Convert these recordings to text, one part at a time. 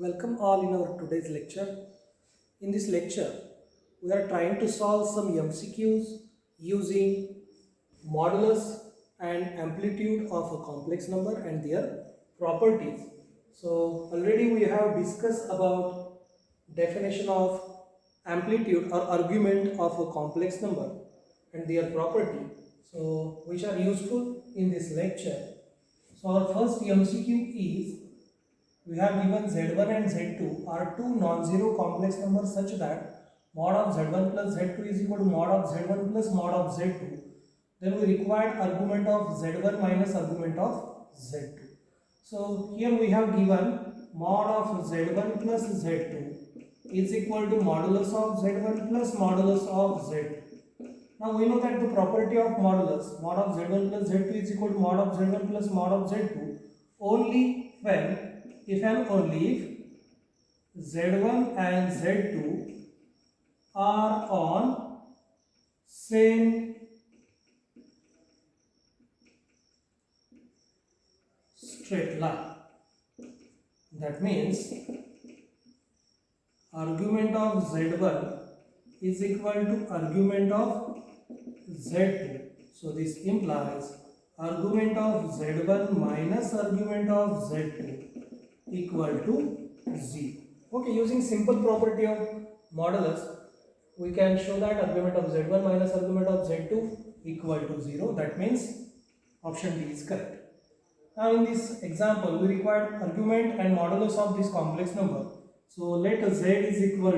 Welcome all in our today's lecture. In this lecture, we are trying to solve some MCQs using modulus and amplitude of a complex number and their properties. So already we have discussed about definition of amplitude or argument of a complex number and their property, so which are useful in this lecture. So our first MCQ is, we have given z1 and z2 are two non-zero complex numbers such that mod of z1 plus z2 is equal to mod of z1 plus mod of z2. Then we required argument of z1 minus argument of z2. So here we have given mod of z1 plus z2 is equal to modulus of z1 plus modulus of z2. Now we know that the property of modulus, mod of z1 plus z2 is equal to mod of z1 plus mod of z2 only when, if and only if z1 and z2 are on same straight line. That means argument of z1 is equal to argument of z2. So this implies argument of z1 minus argument of z2 equal to 0. Okay, using simple property of modulus, we can show that argument of z1 minus argument of z2 equal to 0. That means option D is correct. Now in this example, we require argument and modulus of this complex number. So let z is equal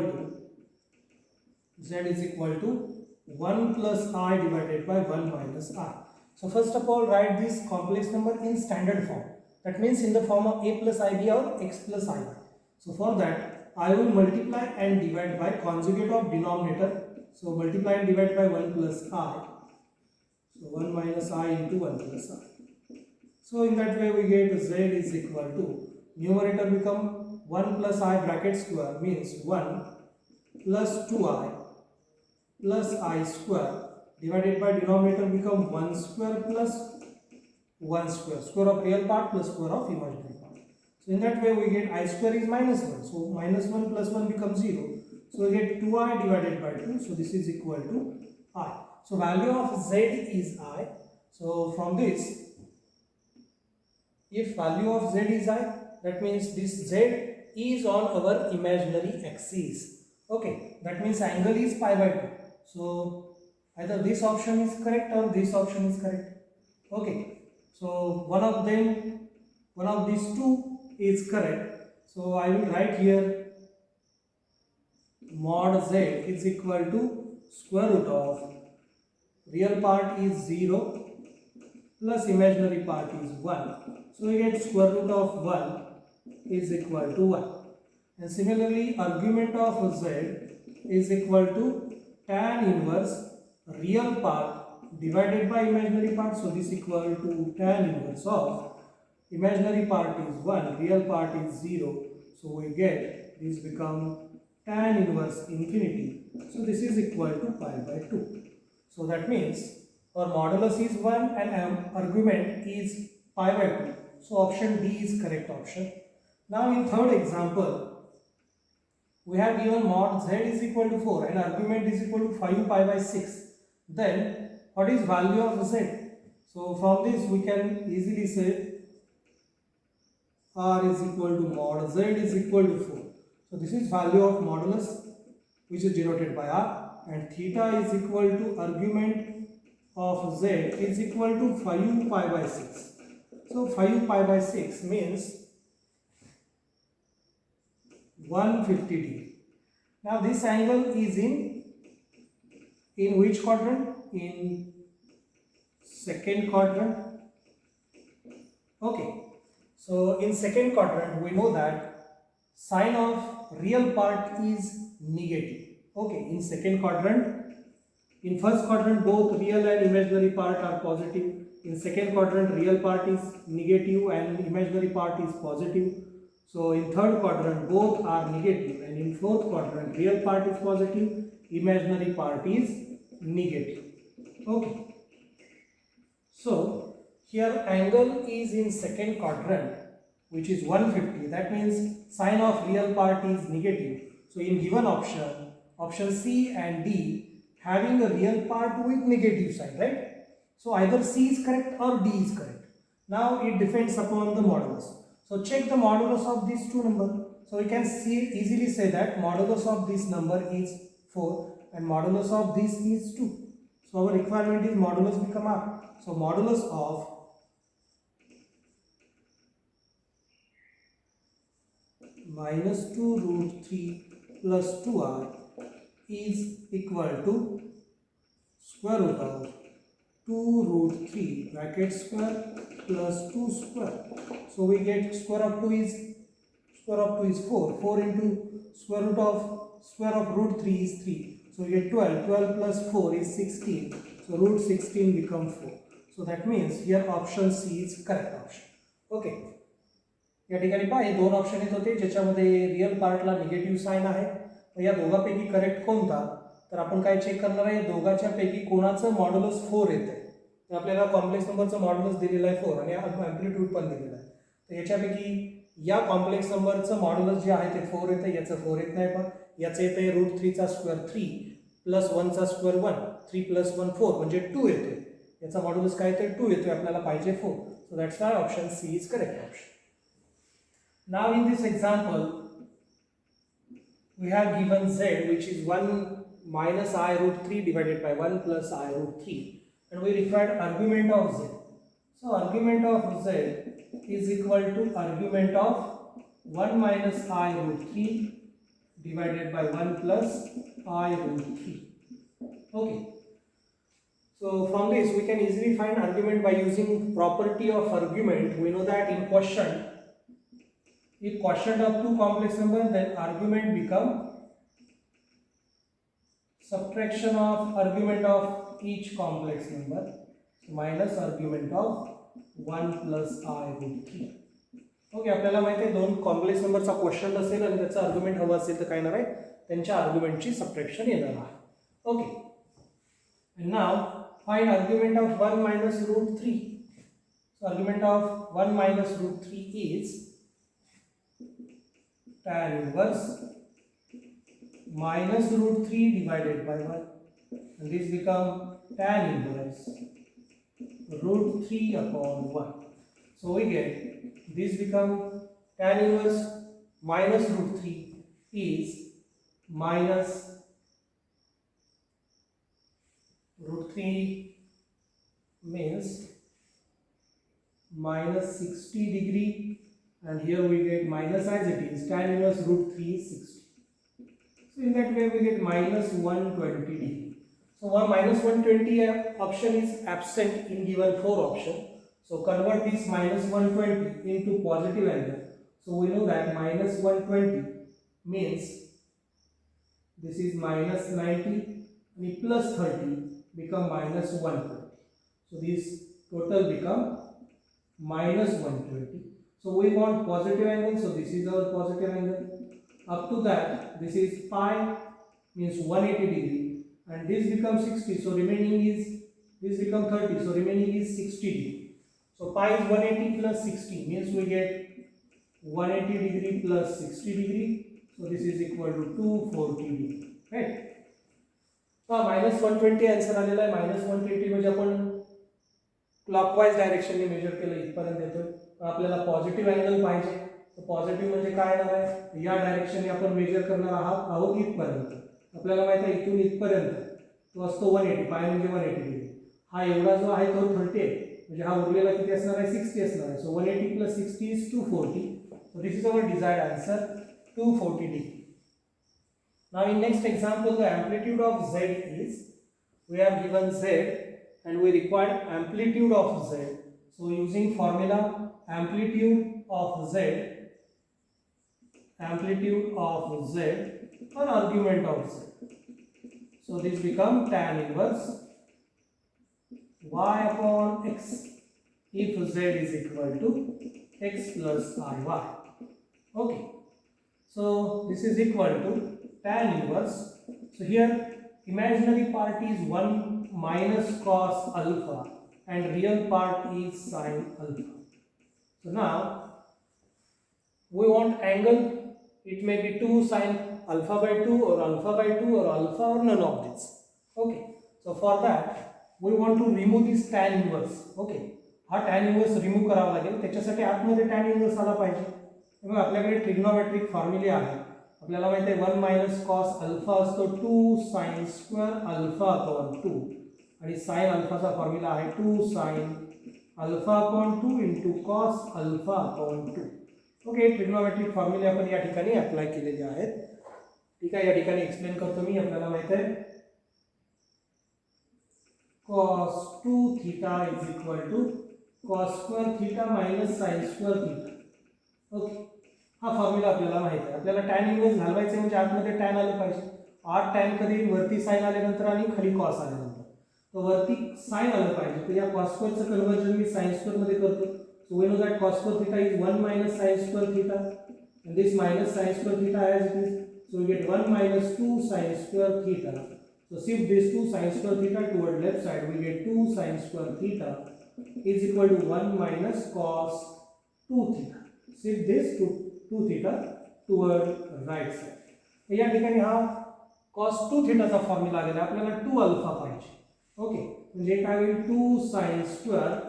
to 1 plus I divided by 1 minus I. So first of all, write this complex number in standard form. That means in the form of a plus ib or x plus ib. So for that, I will multiply and divide by conjugate of denominator. So multiply and divide by 1 plus I. So 1 minus I into 1 plus I. So in that way we get z is equal to, numerator become 1 plus I bracket square means 1 plus 2I plus I square divided by denominator become 1 square plus 1 square, square of real part plus square of imaginary part. So in that way we get I square is minus 1. So minus 1 plus 1 becomes 0. So we get 2I divided by 2. So this is equal to I. So value of z is I. So from this, if value of z is I, that means this z is on our imaginary axis. Okay, that means angle is pi by 2. So either this option is correct or this option is correct. Okay. So one of these two is correct. So I will write here mod z is equal to square root of real part is 0 plus imaginary part is 1. So we get square root of 1 is equal to 1. And similarly, argument of z is equal to tan inverse real part divided by imaginary part. So this equal to tan inverse of imaginary part is 1, real part is 0. So we get this become tan inverse infinity. So this is equal to pi by 2. So that means our modulus is 1 and argument is pi by 2. So option D is correct option. Now in third example, we have given mod z is equal to 4 and argument is equal to 5 pi by 6. Then what is value of z? So from this we can easily say r is equal to mod z is equal to 4. So this is value of modulus, which is denoted by r, and theta is equal to argument of z is equal to 5 pi by 6. So 5 pi by 6 means 150 degree. Now this angle is in which quadrant? In second quadrant. Okay. So in second quadrant we know that sign of real part is negative. Okay. In second quadrant, in first quadrant both real and imaginary part are positive. In second quadrant real part is negative and imaginary part is positive. So in third quadrant both are negative, and in fourth quadrant real part is positive, imaginary part is negative. Okay. So here angle is in second quadrant which is 150. That means sign of real part is negative. So in given option, option C and D having a real part with negative sign, right? So either C is correct or D is correct. Now it depends upon the modulus. So check the modulus of these two numbers. So we can easily say that modulus of this number is 4 and modulus of this is 2. So our requirement is modulus become R. So modulus of minus 2 root 3 plus 2R is equal to square root of 2 root 3 bracket square plus 2 square. So we get square of 2 is 4. 4 into square of root 3 is 3. So we get 12. 12 plus 4 is 16. So root 16 becomes 4. So that means here option C is correct option. Okay. या ठिकाणी पहा हे दोन option येत होते ज्याच्यामध्ये real पार्टला negative sign आहे. या दोघांपैकी करेक्ट कोणता तर आपण काय चेक करणार आहे दोघांच्या पैकी कोणाचं मॉड्युलस 4 येते. तर आपल्याला कॉम्प्लेक्स नंबरचं मॉड्युलस दिलेलं आहे 4 आणि अँप्लिट्यूड पण दिलेलं आहे. तर याच्यापैकी या कॉम्प्लेक्स नंबरचं मॉड्युलस जे आहे ते 4 येतं. याचं 4 येत नाही. पण याचं येतं रूट 3 चा स्क्वेअर 3 प्लस 1 चा स्क्वेअर 1 3 प्लस 1 4 म्हणजे 2 येतोय. याचा मॉड्युलस काय येतोय 2 येतोय. आपल्याला पाहिजे 4. So that's why option C is correct option. Now in this example we have given z which is 1 minus I root 3 divided by 1 plus I root 3 and we required argument of z. So argument of z is equal to argument of 1 minus I root 3 divided by 1 plus I root 3. Okay. So from this we can easily find argument by using property of argument. We know that in quotient, if quotient of two complex numbers, then argument become subtraction of argument of each complex number minus argument of 1 plus I root 3. Okay. आपल्याला माहिती आहे दोन complex नंबरचा question असेल आणि त्याचा argument हवा असेल तर काय येणार आहे त्यांच्या आर्ग्युमेंटची सबट्रॅक्शन येणार आहे. Okay. And now find argument of 1 minus root 3. So argument of 1 minus root 3 is tan inverse minus root 3 divided by 1 and this become tan inverse root 3 upon 1. So we get this become tan inverse minus root 3 is minus root 3 means minus 60 degree. And here we get minus as it is tan inverse root 3 is 60. So in that way we get minus 120 degree. So minus 120 option is absent in given 4 option. So convert this minus 120 into positive angle. So we know that minus 120 means this is minus 90 and plus 30 become minus 120. So this total become minus 120. So we want positive angle, so this is our positive angle. Up to that, this is pi means 180 degree and this becomes 60. So remaining is, this become 30. So remaining is 60 degree. So pi is 180 plus 60 means we get 180 degree plus 60 degree. So this is equal to 240 degree. Right? So minus 120 answer आलेला आहे. minus 120 म्हणजे आपण clockwise डायरेक्शनने major केलं इथपर्यंत येतोय. आपल्याला positive angle पाहिजे. तर पॉझिटिव्ह म्हणजे काय येणार आहे या डायरेक्शनने आपण मेजर करणार आहोत इथपर्यंत. आपल्याला माहिती आहे इथून इथपर्यंत तो असतो 180 पाय म्हणजे 180 डिग्री. हा एवढा जो आहे तो 30 आहे म्हणजे हा उरलेला किती असणार आहे 60 असणार आहे. सो 180 plus 60 is 240. So this is our desired answer 240 degree. Now in next example the amplitude of z is, we have given z and we require amplitude of z. So using formula amplitude of z or argument of z. So this become tan inverse y upon x if z is equal to x plus iy. Okay. So this is equal to tan inverse. So here imaginary part is 1 minus cos alpha and real part is sin alpha. So now we want angle, it may be 2 sine alpha by 2 or alpha by 2 or alpha or none of this. Okay, so for that we want to remove this tan inverse. Okay, हा tan inverse remove करावा लागेल. त्याच्यासाठी आतमध्ये tan inverse आला पाहिजे. मग आपल्याकडे trigonometric फॉर्म्युले आहे. आपल्याला माहिती आहे 1 मायनस कॉस अल्फा असतो 2 साइन स्क्वेअर अल्फा अपॉन 2 आणि साइन अल्फाचा फॉर्म्युला आहे 2 sine alpha upon 2 into cos alpha upon 2. Okay, trigonometric फॉर्म्युले आपण या ठिकाणी अप्लाय केलेले आहेत. ठीक आहे, या ठिकाणी एक्सप्लेन करतो मी. आपल्याला माहिती आहे cos 2 theta is equal to cos square theta minus sin square theta. Okay, हा फॉर्म्युला आपल्याला माहिती आहे. आपल्याला tan इन्व्हर्स घालवायचे म्हणजे आतमध्ये tan आले पाहिजे. आत tan कधी वरती sin आल्यानंतर आणि खाली cos आल्यानंतर, तो वरती sin आलं पाहिजे. तर या cos स्क्वेअरचं कन्वर्जन मी sin स्क्वेअर मध्ये करतो. So we know that cos square theta is 1 minus sin square theta, and this minus sin square theta as it is. So we get 1 minus 2 sin square theta. So shift this 2 sin square theta toward left side. We get 2 sin square theta is equal to 1 minus cos 2 theta. Shift this to 2 theta toward right side. या ठिकाणी हा cos 2 theta चा formula आलेला आपल्याला 2 alpha पाहिजे. Okay, म्हणजे काय होईल 2 sin square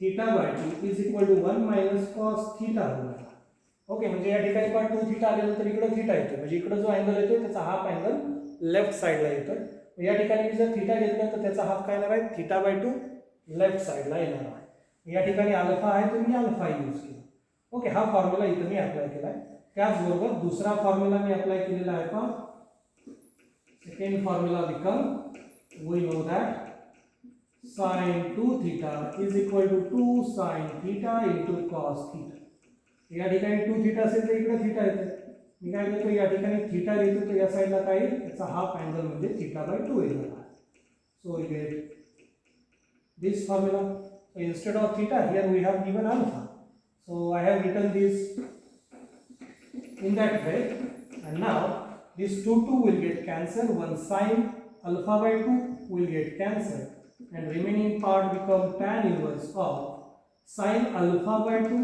theta by 2 is equal to 1 minus cos theta होणार. ओके, म्हणजे या ठिकाणी पण 2 थीटा आल्यानंतर इकडे थीटा येतो. म्हणजे इकडे जो अँगल येतो त्याचा हाफ अँगल लेफ्ट साइडला येतो. या ठिकाणी मी जर थीटा घेतला तर त्याचा हाफ काय येणार आहे थीटा बाय 2 लेफ्ट साइडला येणार आहे. या ठिकाणी अल्फा आहे तर मी अल्फा यूज केला. ओके, हा फॉर्म्युला इथे मी अप्लाय केलाय. त्याचबरोबर दुसरा फॉर्म्युला मी अप्लाय केलेला आहे का second formula because we know that sin 2 theta is equal to 2 sin theta into cos theta. या ठिकाणी 2 theta असेल तर इकडे थीटा येते. मी काय करतो या ठिकाणी थीटा घेतो तर या साइडला काय येईल त्याचा हाफ अँगल म्हणजे थीटा बाय 2 येणार आहे. So we get this formula. So instead of theta here we have given alpha. So I have written this in that way, and now this 2 will get cancelled. 1 sin alpha by 2 will get cancelled. And remaining part become tan inverse of sin alpha by 2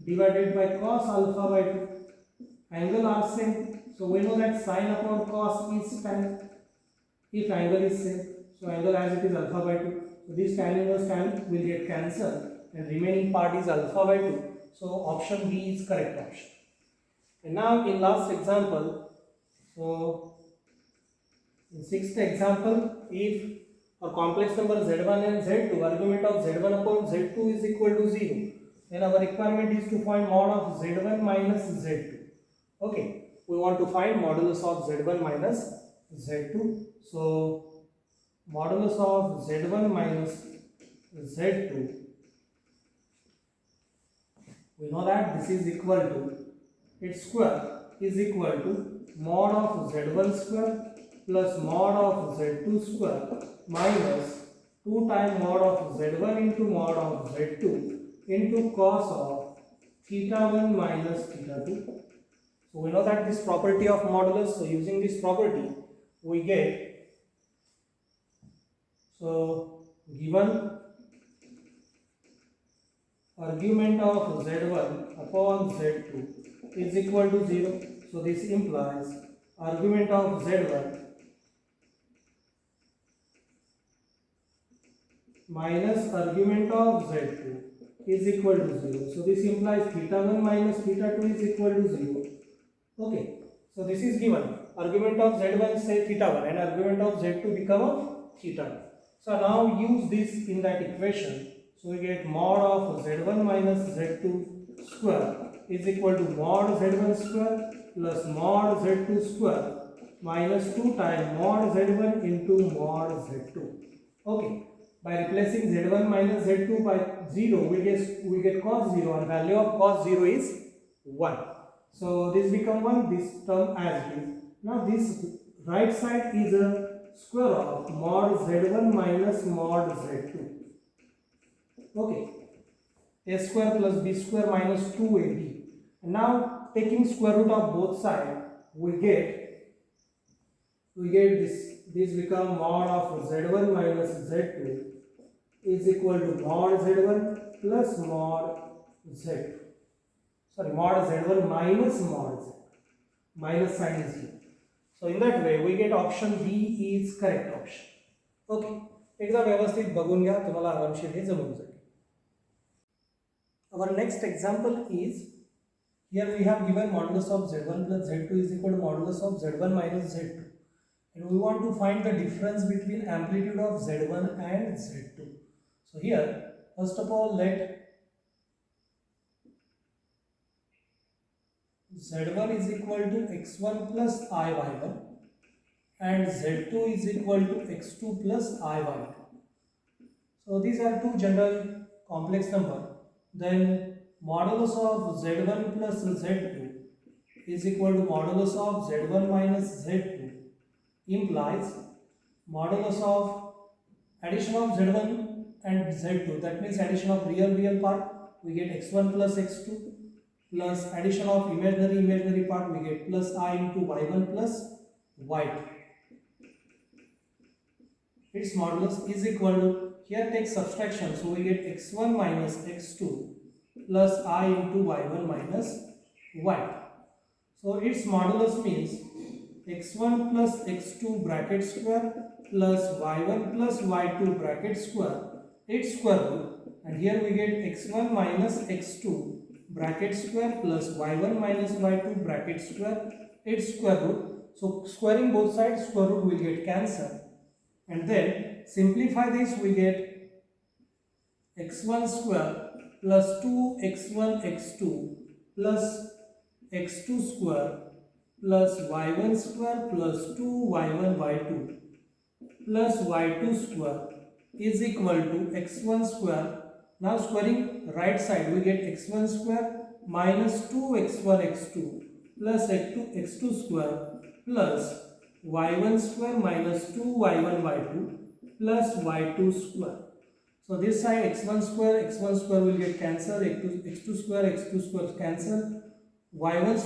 divided by cos alpha by 2. Angle are same, so we know that sin upon cos is tan if angle is same. So angle as it is alpha by 2. So this tan inverse tan will get cancelled and remaining part is alpha by 2. So option B is correct option. And now in last example, so in sixth example, if a complex number z1 and z2, argument of z1 upon z2 is equal to 0, then our requirement is to find mod of z1 minus z2. Okay, we want to find modulus of z1 minus z2. So modulus of z1 minus z2, we know that this is equal to its square is equal to mod of z1 square plus mod of z2 square minus 2 times mod of z1 into mod of z2 into cos of theta 1 minus theta 2. So we know that this property of modulus, so using this property we get, so given argument of z1 upon z2 is equal to 0, so this implies argument of z1 minus argument of z2 is equal to 0. So this implies theta 1 minus theta 2 is equal to 0. Okay, so this is given. Argument of z1 say theta 1 and argument of z2 become a theta 1. So now use this in that equation. So we get mod of z1 minus z2 square is equal to mod z1 square plus mod z2 square minus 2 times mod z1 into mod z2. Okay. By replacing z1 minus z2 by 0, we get cos 0, and value of cos 0 is 1. So this become 1, this term as it is. Now this right side is a square of mod z1 minus mod z2. Okay, a square plus b square minus 2ab. And now taking square root of both sides, we get this become mod of z1 minus z2 is equal to mod z1 plus mod z2. mod z1 minus mod z. Minus sign is here. So in that way we get option B is correct option. Okay. एकदा व्यवस्थित बघून घ्या, तुम्हाला आरामशीर हे जमून जाईल. Our next example is, here we have given modulus of z1 plus z2 is equal to modulus of z1 minus z2, and we want to find the difference between amplitude of z1 and z2. So here first of all let z1 is equal to x1 plus iy1 and z2 is equal to x2 plus iy2. So these are two general complex number. Then modulus of z1 plus z2 is equal to modulus of z1 minus z2 implies modulus of addition of z1 and z2, that means addition of real part, we get x1 plus x2, plus addition of imaginary part, we get plus I into y1 plus y2. Its modulus is equal to, here take subtraction, so we get x1 minus x2 plus I into y1 minus y2. So its modulus means x1 plus x2 bracket square plus y1 plus y2 bracket square, its square root, and here we get x1 minus x2 bracket square plus y1 minus y2 bracket square, its square root. So squaring both sides, square root will get cancelled, and then simplify this, we get x1 square plus 2x1 x2 plus x2 square plus y1 square plus 2y1 y2 plus y2 square is equal to x1 square. Now squaring right side, we get x1 square minus 2x1 x2 plus x2 square plus y1 square minus 2y1 y2 plus y2 square. So this side x1 square will get cancelled, x2 square cancel, y1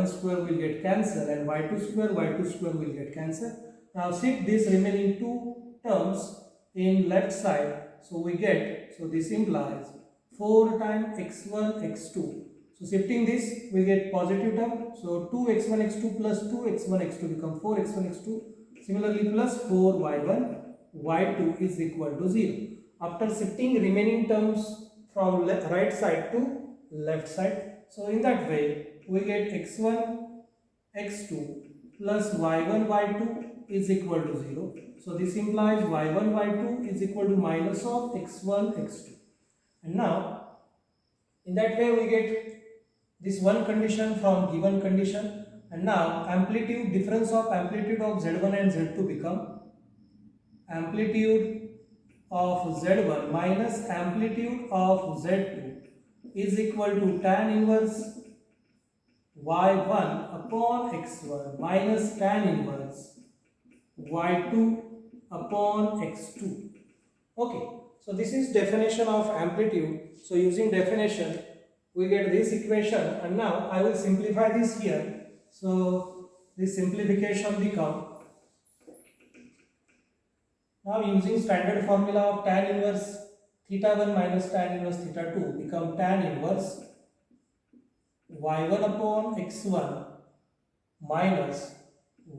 square will get cancelled, and y2 square will get cancelled. Now shift this remaining two terms in left side, so we get, so this implies 4 times x1 x2. So shifting this, we get positive term, so 2x1 x2 plus 2x1 x2 become 4x1 x2. Similarly plus 4y1 y2 is equal to 0. After shifting remaining terms from right side to left side, so in that way we get x1 x2 plus y1 y2 is equal to 0. So this implies y1 y2 is equal to minus of x1 x2. And now in that way we get this one condition from given condition, and now amplitude, difference of amplitude of z1 and z2 become amplitude of z1 minus amplitude of z2 is equal to tan inverse y1 upon x1 minus tan inverse y2 upon x2. Okay, so this is definition of amplitude. So using definition we get this equation, and now I will simplify this here. So this simplification become, now using standard formula of tan inverse theta 1 minus tan inverse theta 2 become tan inverse y1 upon x1 minus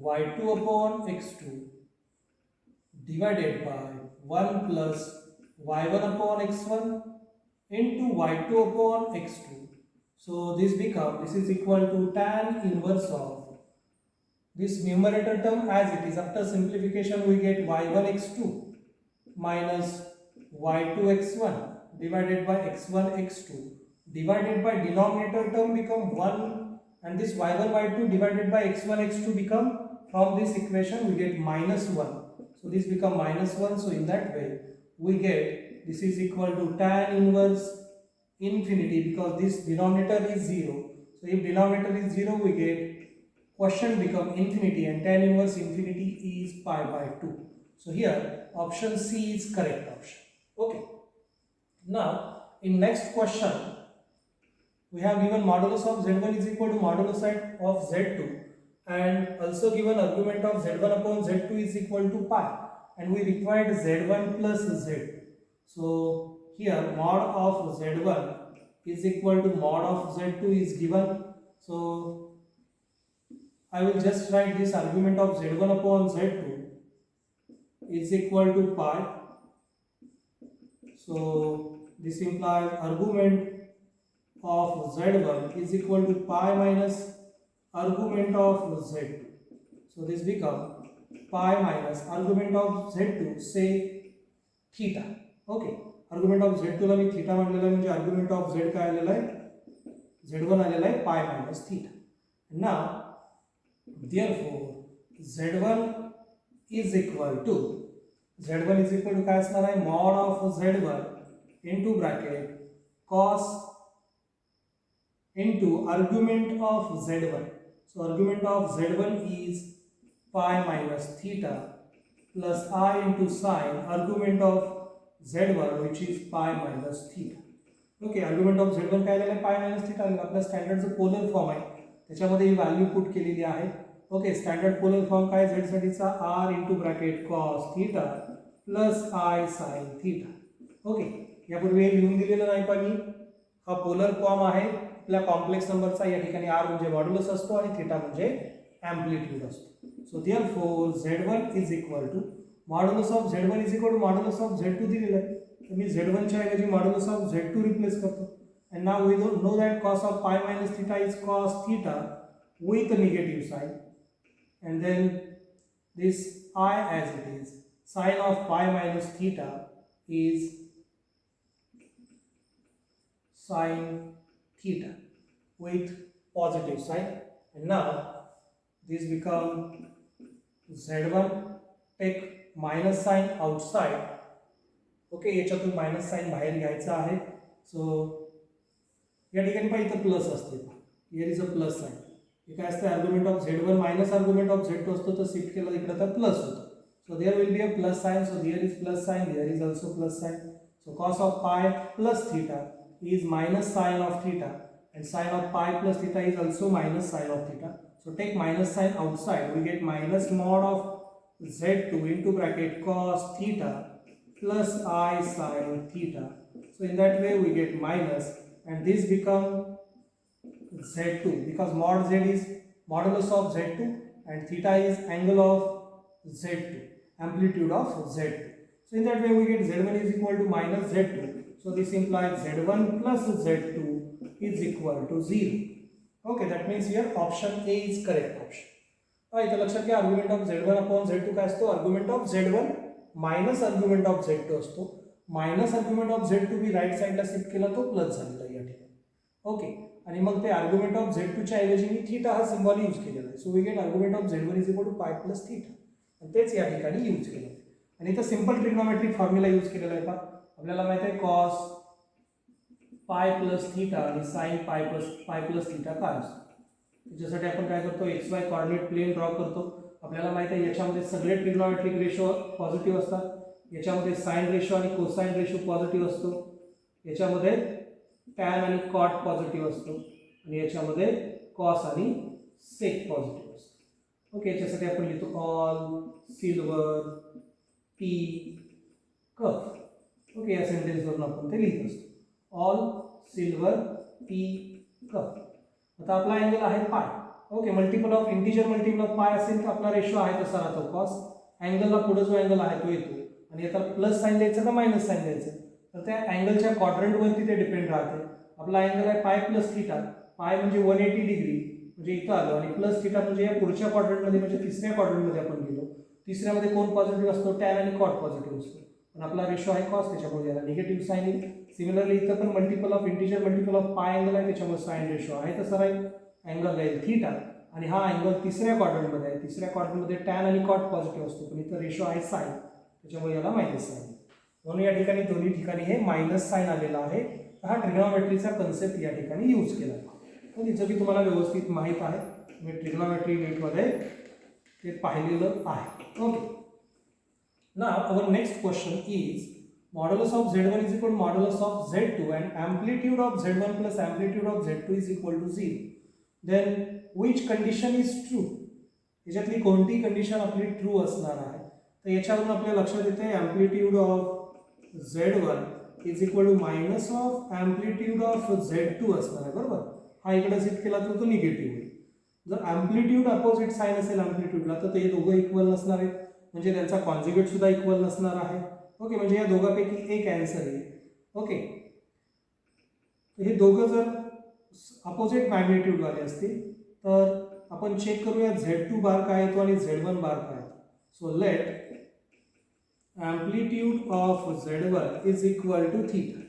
y2 upon x2 divided by 1 plus y1 upon x1 into y2 upon x2. So this is equal to tan inverse of this numerator term as it is. After simplification we get y1 x2 minus y2 x1 divided by x1 x2 divided by denominator term become 1, and this y1 y2 divided by x1 x2 become, from this equation we get minus 1. So this become minus 1. So in that way we get this is equal to tan inverse infinity, because this denominator is 0. So if denominator is 0 we get quotient become infinity, and tan inverse infinity is pi by 2. So here option C is correct option. Okay. Now in next question we have given modulus of z1 is equal to modulus of z2, and also given argument of z1 upon z2 is equal to pi, and we required z1 plus z2. So here mod of z1 is equal to mod of z2 is given. So I will just write this argument of z1 upon z2 is equal to pi. So this implies argument of z1 is equal to pi minus argument of z2. So this becomes pi minus argument of z2 say theta. Okay, argument of z2 ला मी theta मानलेला आहे, म्हणजे argument of z काय आलेला आहे, z1 आलेला आहे pi minus theta. Now therefore z1 is equal to काय असणार आहे, mod of z1 into bracket cos into argument of z1. So argument of z1 is pi minus theta plus I into sine argument of z1 which is pi minus theta. Okay, argument of z1 काय आलेला आहे, pi minus theta आलेला. आपला स्टँडर्डचं polar form आहे, त्याच्यामध्ये ही value put केलेली आहे. Okay, standard polar form काय, z साठीचा r into bracket cos theta plus I sin theta. Okay, यापूर्वी हे लिहून दिलेलं नाही पण मी, हा पोलर फॉर्म आहे आपल्या कॉम्प्लेक्स नंबरचा. या ठिकाणी r म्हणजे मॉड्युलस असतो आणि थीटा म्हणजे एम्प्लिट्यूड असतो. So therefore z1 is equal to modulus of z1 is equal to modulus of z2 दिलेलं आहे, तर मी z1 च्या ऐवजी मॉड्युलस ऑफ z2 रिप्लेस करतो. and now we don't know that cos of pi minus theta is cos theta with a negative sign, and then this I as it is sin of pi minus theta is sin theta with positive sign. And now this become z1, take minus sign outside. Okay, याच्यातून minus sign बाहेर घ्यायचा आहे. सो या ठिकाणी पण इथं plus असते, here is a plus sign. हे काय असतं, argument of z1 minus argument of z2 असतो, तर शिफ्ट केलं इकडे तर प्लस होतं. So there will be a plus sign. So here is plus sign, here is also plus sign. So cos of pi plus theta is minus sin of theta, and sin of pi plus theta is also minus sin of theta. So take minus sign outside, we get minus mod of z2 into bracket cos theta plus I sin theta. So in that way we get minus, and this become z2 because mod z is modulus of z2 and theta is angle of z2, amplitude of z2. So in that way we get z1 is equal to minus z2. So this implies z1 plus z2 is equal to 0. Okay, that means here option A is correct option. इथं लक्षात घ्या, argument of z1 upon z2 काय असतो, argument of z1 minus argument of z2 असतो. Minus argument of z2 बी right साईडला shift केला तो प्लस झालेला या ठिकाणी. ओके, आणि मग ते आर्ग्युमेंट ऑफ z2 च्या ऐवजी मी थीटा हा सिम्बॉल यूज केलेला आहे. So we get argument of z1 is equal to pi plus theta, आणि तेच या ठिकाणी यूज केलं आहे. आणि इथं सिंपल ट्रिग्नोमेट्रिक फॉर्म्युला यूज केलेला आहे. पहा, आपल्याला माहिती आहे कॉस पाय प्लस थीटा आणि साइन पाय प्लस थीटा काय असतो. त्याच्यासाठी आपण काय करतो, x y coordinate plane draw करतो. आपल्याला माहिती आहे याच्यामध्ये सगळे ट्रिग्नोमेट्रिक रेशो पॉझिटिव्ह असतात. याच्यामध्ये साइन रेशो आणि कोसाइन रेशो पॉझिटिव्ह असतो. याच्यामध्ये टॅन आणि कॉट पॉझिटिव्ह असतो, आणि याच्यामध्ये कॉस आणि सेक पॉझिटिव्ह असतो. ओके, याच्यासाठी आपण लिहितो all silver tea cup. Okay, या सेंटेन्सवरून आपण ते लिहित असतो, ऑल सिल्वर टी कप. आता आपला अँगल आहे pi. Okay, multiple of integer multiple of pi असेल तर आपला रेशो आहे तसा राहतो कॉस. अँगलला पुढे जो अँगल आहे तो येतो, आणि आता प्लस साइन द्यायचं का मायनस साइन द्यायचं, तर त्या अँगलच्या क्वाड्रंटवरती ते डिपेंड राहते. आपला अँगल आहे पाय प्लस थीटा. पाय म्हणजे 180 डिग्री म्हणजे इथं आलो, आणि प्लस थीटा म्हणजे या पुढच्या क्वाड्रंटमध्ये म्हणजे तिसऱ्या क्वाड्रंटमध्ये आपण गेलो. तिसऱ्यामध्ये कोण पॉझिटिव्ह असतो, टॅन आणि कॉट पॉझिटिव्ह असतो, पण आपला रेशो आहे कॉस, त्याच्यामुळे याला निगेटिव्ह साइन येईल. सिमिलरली इथं पण multiple of integer multiple of pi angle आहे, त्याच्यामुळे साइन रेशो आहे तसा राहील. अँगल राहील थीटा, आणि हा अँगल तिसऱ्या क्वाड्रंटमध्ये आहे. तिसऱ्या क्वाड्रंटमध्ये टॅन आणि कॉट पॉझिटिव्ह असतो, पण इथं रेशो आहे साइन, त्याच्यामुळे याला मायनस साइन. म्हणून या ठिकाणी दोन्ही ठिकाणी हे मायनस साइन आलेला आहे. हा ट्रिग्नोमेट्रीचा कन्सेप्ट या ठिकाणी यूज केला आहे. तर तिचं बी तुम्हाला व्यवस्थित माहीत आहे, मी ट्रिग्नोमेट्री नीटमध्ये ते पाहिलेलं आहे. Okay, now our next question is modulus of z1 is equal to modulus of z2 and amplitude of z1 plus amplitude of z2 is equal to 0. Then which condition is true? याच्यातली कोणती condition आपली true असणार आहे. तर याच्यावरून आपल्या लक्षात येते amplitude of z1 is equal to minus of amplitude of Z2 असणार आहे, बरोबर. हा इकडे सेट केला तर तो निगेटिव्ह होईल. जर अँप्लिट्यूड अपोजिट साइन असेल अँप्लिट्यूडला तर ते दोघं इक्वल नसणार आहेत, म्हणजे त्यांचा कॉन्जुगेट सुद्धा इक्वल नसणार आहे. ओके, म्हणजे या दोघांपैकी एक आन्सर आहे. ओके, हे दोघं जर अपोजिट मॅग्निट्यूड वाले असतील तर आपण चेक करूया Z2 बार काय येतो आणि Z1 बार काय येतो. So let amplitude of Z1 is equal to theta.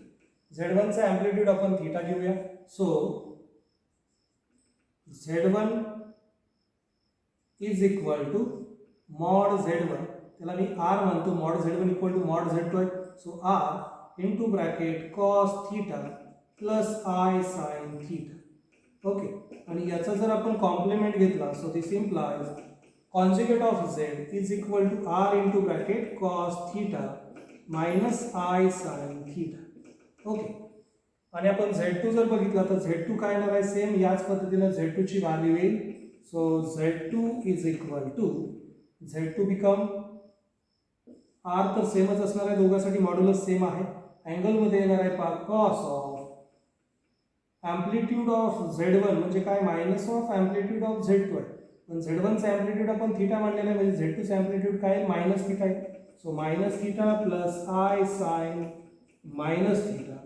Z1 चा amplitude आपण थीटा घेऊया. सो Z1 is equal to mod Z1, त्याला मी R म्हणतो, mod Z1 equal to mod Z2 आहे. सो R into bracket cos theta plus I sin theta. Okay, आणि याचा जर आपण कॉम्प्लिमेंट घेतला so this implies conjugate of Z is equal to R into bracket cos theta minus I sin theta. Okay, आणि आपण Z2 जर बघितला तर Z2 काय येणार आहे, सेम याच पद्धतीने Z2 ची व्हॅल्यू येईल. सो Z2 is equal to Z2 become R तर सेमच असणार आहे, दोघांसाठी मॉड्युलस सेम आहे. अँगल मध्ये येणार आहे पहा cos of amplitude of Z1 म्हणजे काय, minus of amplitude of Z2 आहे. पण Z1 चा अँप्लिट्यूड आपण थीटा मानलेला आहे, म्हणजे Z2 चा अँप्लिट्यूड काय आहे, मायनस थीटा आहे. So minus theta plus I sin minus theta.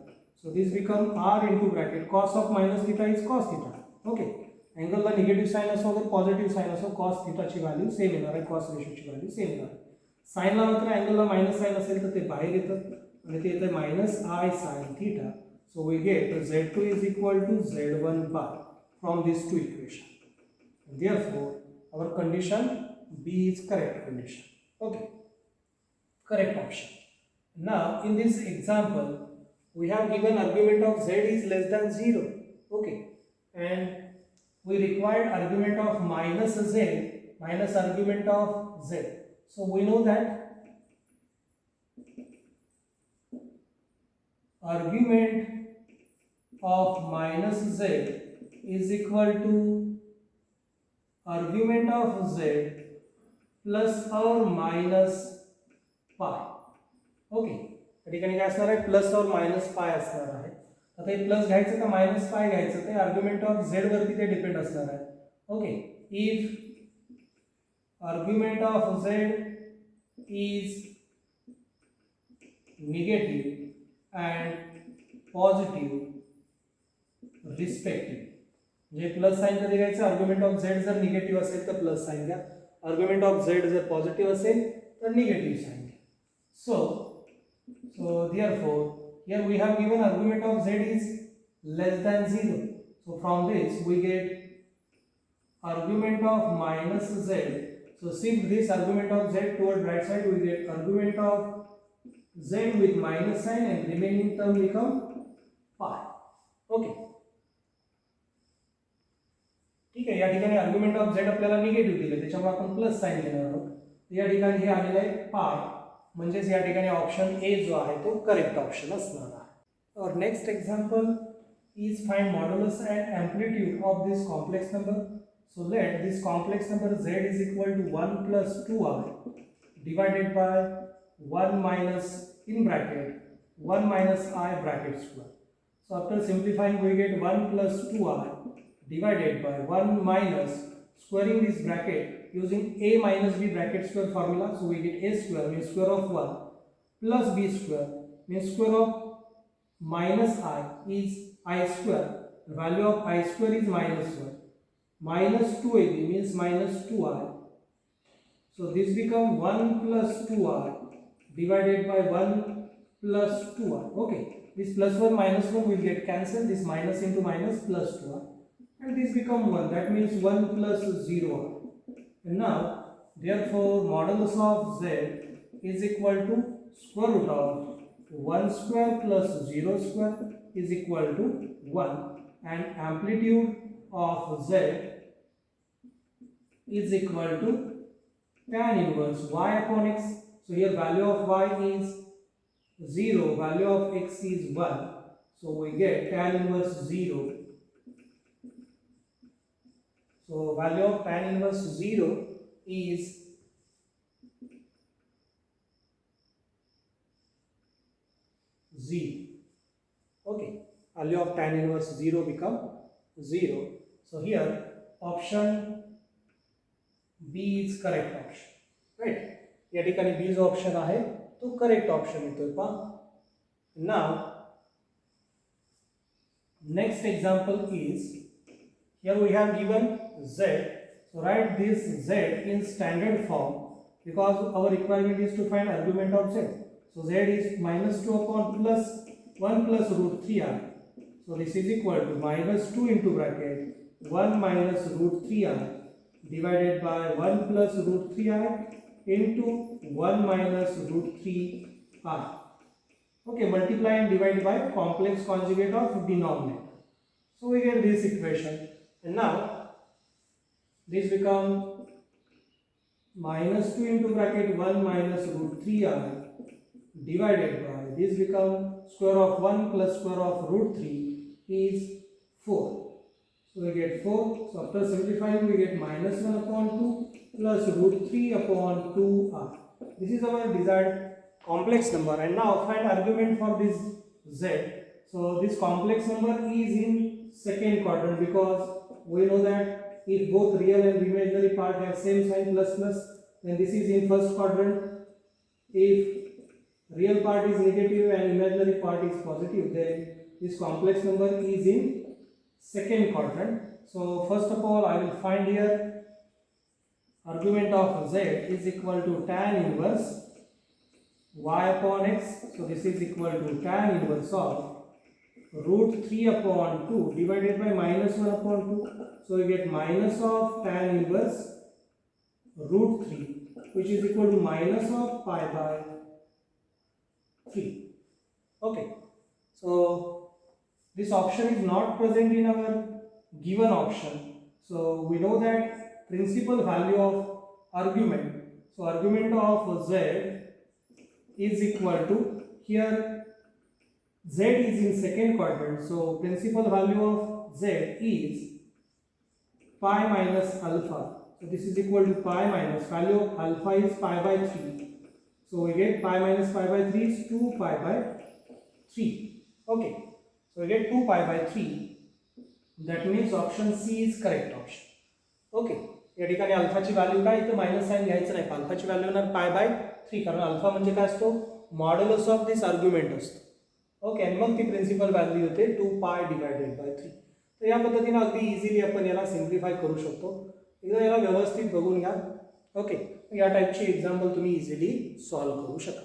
So this become R into bracket cos of minus theta is cos theta. Okay, अँगलला निगेटिव्ह साइन असो अगर पॉझिटिव्ह साइन असो कॉस थीटाची value same येणार आहे, cos रेशोची value same येणार आहे. साइनला मात्र अँगलला मायनस साइन असेल तर ते बाहेर येतं आणि ते येतं minus I sin theta. So we get Z2 is equal to Z1 bar from these two equations. Therefore, our condition B is correct condition. Okay, correct option. Now, in this example, we have given argument of Z is less than 0. Okay, and we required argument of minus Z minus argument of Z. So we know that argument of minus Z is equal to argument of Z plus or minus pi. Okay, या ठिकाणी काय असणार आहे, plus or minus pi असणार आहे. आता हे plus घ्यायचं का मायनस पाय घ्यायचं ते आर्ग्युमेंट ऑफ Z वरती ते डिपेंड असणार आहे. Okay, if argument of Z is negative and positive respective, म्हणजे प्लस साइन कधी घ्यायचं, आर्ग्युमेंट ऑफ Z जर निगेटिव्ह असेल तर प्लस साइन घ्या, आर्ग्युमेंट ऑफ Z जर पॉझिटिव्ह असेल तर निगेटिव्ह साइन घ्या. So therefore here we have given argument of Z is less than 0. So from this we get argument of minus Z. So shift this argument of Z toward right side, we get argument of Z with minus sign and remaining term become pi. Okay, ठीक आहे. या ठिकाणी argument of Z आपल्याला negative दिले त्याच्यामुळे आपण plus sign घेणार आहोत. या ठिकाणी हे आलेलं आहे पाय, म्हणजेच या ठिकाणी ऑप्शन ए जो आहे तो करेक्ट ऑप्शन असणार आहे. और next example is find modulus and amplitude of this complex number. So let this complex number Z is equal to 1 plus 2i divided by 1 minus in bracket 1 minus I bracket square. So after simplifying we get 1 plus 2i divided by 1 minus squaring this bracket using a minus b bracket square formula. So we get a square means square of 1 plus b square means square of minus I is I square. The value of I square is minus 1. Minus 2ab means minus 2i. So this become 1 plus 2i divided by 1 plus 2i. Okay, this plus 1 minus 1 will get cancelled. This minus into minus plus 2i. And this become 1. That means 1 plus 0i. And now, therefore, modulus of Z is equal to square root of 1 square plus 0 square is equal to 1, and amplitude of Z is equal to tan inverse y upon x. So here value of y is 0, value of x is 1. So we get tan inverse 0. So value of tan inverse 0 is 0. value of tan inverse 0 become 0. So here option B is correct option, right? या ठिकाणी B जो option आहे तो correct option येतोय पहा. Now next example is, here we have given z, so write this z in standard form because our requirement is to find argument of z. So z is -2 upon plus 1 plus root 3r. So this is equal to -2 into bracket 1 minus root 3r divided by 1 plus root 3r into 1 minus root 3r. Okay, multiply and divide by complex conjugate of denominator. So we get this equation, and now this become -2 into bracket 1 minus root 3r divided by this become square of 1 plus square of root 3 is 4. So we get 4. So after simplifying we get -1 upon 2 plus root 3 upon 2r. This is our desired complex number, and now find argument for this z. So this complex number is in second quadrant because we know that if both real and imaginary part have same sign plus plus, then this is in first quadrant. If real part is negative and imaginary part is positive, then this complex number is in second quadrant. So first of all I will find here argument of z is equal to tan inverse y upon x. So this is equal to tan inverse of root 3 upon 2 divided by -1 upon 2. So we get minus of tan inverse root 3, which is equal to minus of pi by 3. Okay, so this option is not present in our given option. So we know that principal value of argument, so argument of z is equal to, here z is in second quadrant, so principal value of z is pi minus alpha. So this is equal to pi minus value of alpha is pi by 3. So we get pi minus pi by 3 is 2 pi by 3. Okay, so we get 2 pi by 3. That means option C is correct option. Okay, या ठिकाणी अल्फाची value काय, इथे minus sign घ्यायचं नाही, अल्फाची value होणार pi by 3, कारण alpha म्हणजे काय असतो, मॉड्युलस ऑफ दिस आर्ग्युमेंट असतो. ओके, आणि मग ती प्रिन्सिपल व्हॅल्यू होते 2 पाय डिवायडेड बाय 3. तर या पद्धतीने अगदी इझिली आपण याला सिम्प्लिफाय करू शकतो. एकदा याला व्यवस्थित बघून घ्या. ओके, या टाईपची एक्झाम्पल तुम्ही इझिली सॉल्व्ह करू शकाल.